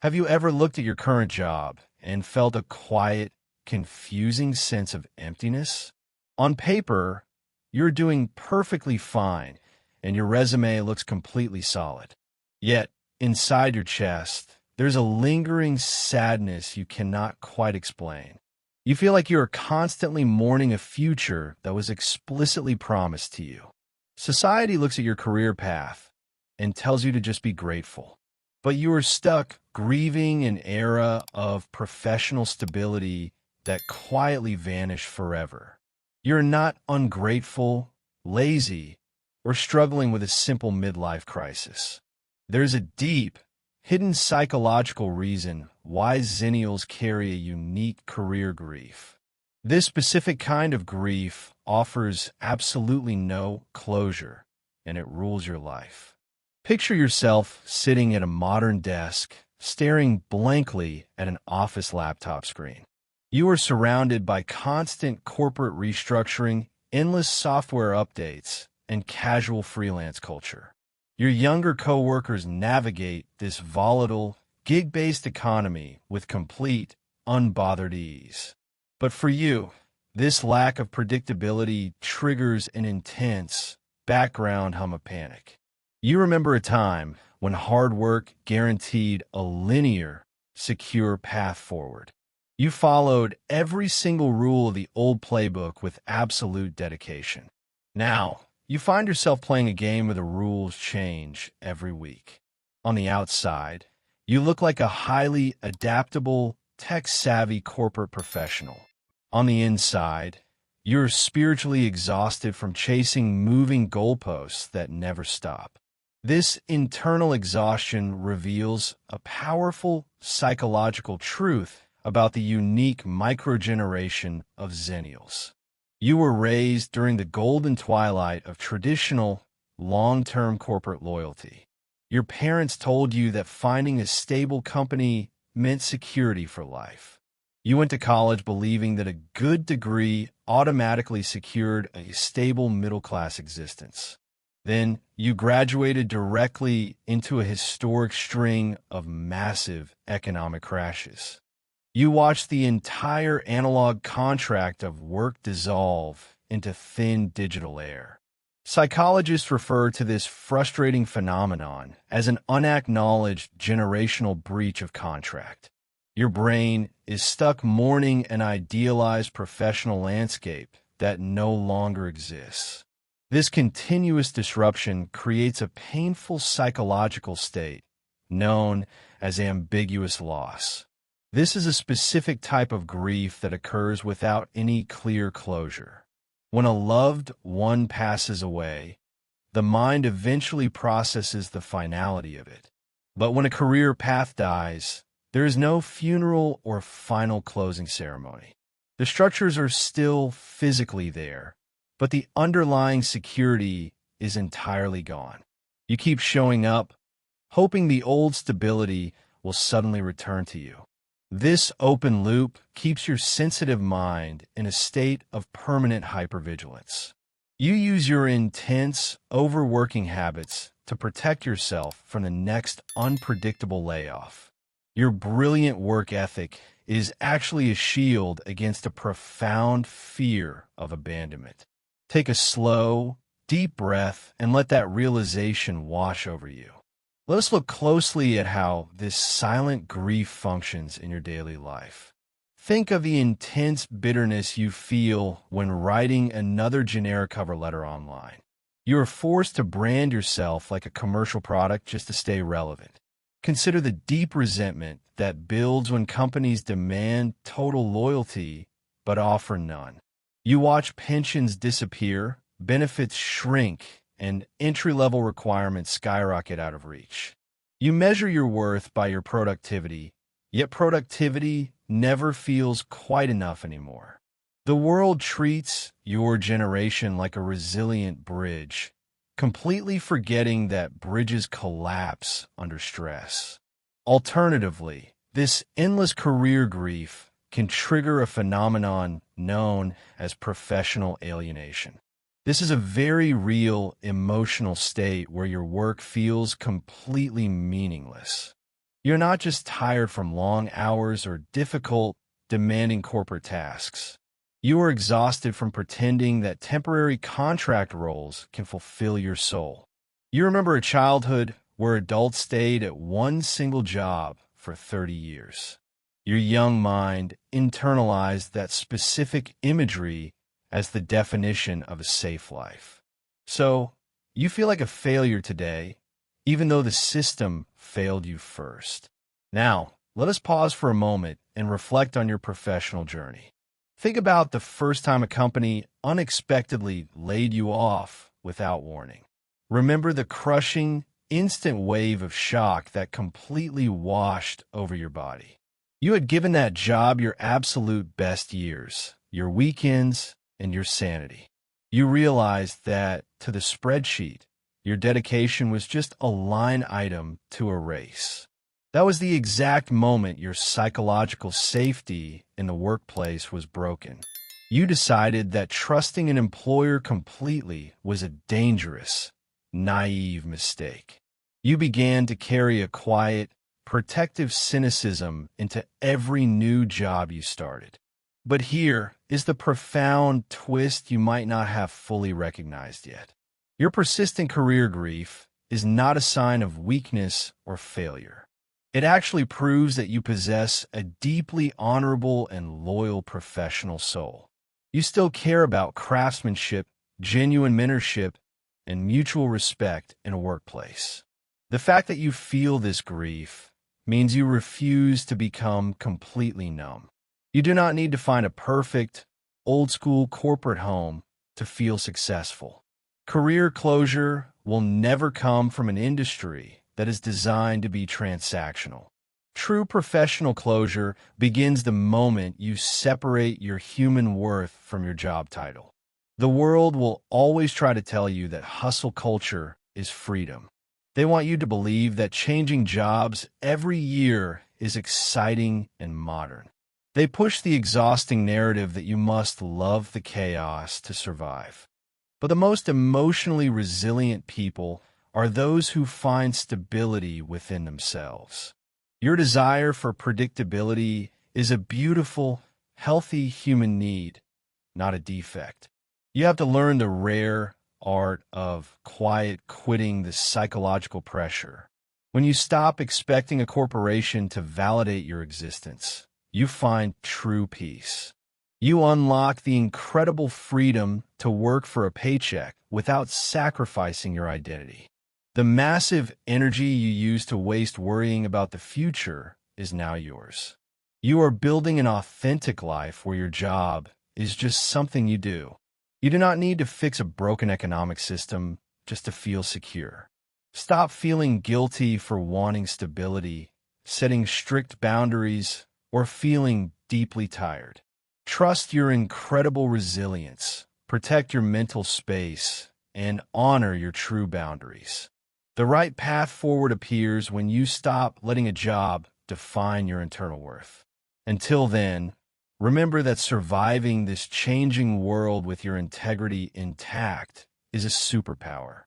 Have you ever looked at your current job and felt a quiet, confusing sense of emptiness? On paper, you're doing perfectly fine and your resume looks completely solid. Yet, inside your chest, there's a lingering sadness you cannot quite explain. You feel like you are constantly mourning a future that was explicitly promised to you. Society looks at your career path and tells you to just be grateful. But you are stuck grieving an era of professional stability that quietly vanished forever. You're not ungrateful, lazy, or struggling with a simple midlife crisis. There's a deep, hidden psychological reason why Xennials carry a unique career grief. This specific kind of grief offers absolutely no closure, and it rules your life. Picture yourself sitting at a modern desk, staring blankly at an office laptop screen. You are surrounded by constant corporate restructuring, endless software updates, and casual freelance culture. Your younger coworkers navigate this volatile, gig-based economy with complete, unbothered ease. But for you, this lack of predictability triggers an intense, background hum of panic. You remember a time when hard work guaranteed a linear, secure path forward. You followed every single rule of the old playbook with absolute dedication. Now, you find yourself playing a game where the rules change every week. On the outside, you look like a highly adaptable, tech-savvy corporate professional. On the inside, you're spiritually exhausted from chasing moving goalposts that never stop. This internal exhaustion reveals a powerful psychological truth about the unique microgeneration of Xennials. You were raised during the golden twilight of traditional, long-term corporate loyalty. Your parents told you that finding a stable company meant security for life. You went to college believing that a good degree automatically secured a stable middle-class existence. Then you graduated directly into a historic string of massive economic crashes. You watched the entire analog contract of work dissolve into thin digital air. Psychologists refer to this frustrating phenomenon as an unacknowledged generational breach of contract. Your brain is stuck mourning an idealized professional landscape that no longer exists. This continuous disruption creates a painful psychological state known as ambiguous loss. This is a specific type of grief that occurs without any clear closure. When a loved one passes away, the mind eventually processes the finality of it. But when a career path dies, there is no funeral or final closing ceremony. The structures are still physically there, but the underlying security is entirely gone. You keep showing up, hoping the old stability will suddenly return to you. This open loop keeps your sensitive mind in a state of permanent hypervigilance. You use your intense, overworking habits to protect yourself from the next unpredictable layoff. Your brilliant work ethic is actually a shield against a profound fear of abandonment. Take a slow, deep breath and let that realization wash over you. Let us look closely at how this silent grief functions in your daily life. Think of the intense bitterness you feel when writing another generic cover letter online. You are forced to brand yourself like a commercial product just to stay relevant. Consider the deep resentment that builds when companies demand total loyalty but offer none. You watch pensions disappear, benefits shrink, and entry-level requirements skyrocket out of reach. You measure your worth by your productivity, yet productivity never feels quite enough anymore. The world treats your generation like a resilient bridge, completely forgetting that bridges collapse under stress. Alternatively, this endless career grief can trigger a phenomenon known as professional alienation. This is a very real emotional state where your work feels completely meaningless. You're not just tired from long hours or difficult, demanding corporate tasks. You are exhausted from pretending that temporary contract roles can fulfill your soul. You remember a childhood where adults stayed at one single job for 30 years. Your young mind internalized that specific imagery as the definition of a safe life. So, you feel like a failure today, even though the system failed you first. Now, let us pause for a moment and reflect on your professional journey. Think about the first time a company unexpectedly laid you off without warning. Remember the crushing, instant wave of shock that completely washed over your body. You had given that job your absolute best years, your weekends, and your sanity. You realized that, to the spreadsheet, your dedication was just a line item to erase. That was the exact moment your psychological safety in the workplace was broken. You decided that trusting an employer completely was a dangerous, naive mistake. You began to carry a quiet, protective cynicism into every new job you started. But here is the profound twist you might not have fully recognized yet. Your persistent career grief is not a sign of weakness or failure. It actually proves that you possess a deeply honorable and loyal professional soul. You still care about craftsmanship, genuine mentorship, and mutual respect in a workplace. The fact that you feel this grief means you refuse to become completely numb. You do not need to find a perfect, old-school corporate home to feel successful. Career closure will never come from an industry that is designed to be transactional. True professional closure begins the moment you separate your human worth from your job title. The world will always try to tell you that hustle culture is freedom. They want you to believe that changing jobs every year is exciting and modern. They push the exhausting narrative that you must love the chaos to survive. But the most emotionally resilient people are those who find stability within themselves. Your desire for predictability is a beautiful, healthy human need, not a defect. You have to learn the rare art of quiet quitting the psychological pressure. When you stop expecting a corporation to validate your existence, you find true peace. You unlock the incredible freedom to work for a paycheck without sacrificing your identity. The massive energy you used to waste worrying about the future is now yours. You are building an authentic life where your job is just something you do. You do not need to fix a broken economic system just to feel secure. Stop feeling guilty for wanting stability, setting strict boundaries, or feeling deeply tired. Trust your incredible resilience, protect your mental space, and honor your true boundaries. The right path forward appears when you stop letting a job define your internal worth. Until then, remember that surviving this changing world with your integrity intact is a superpower.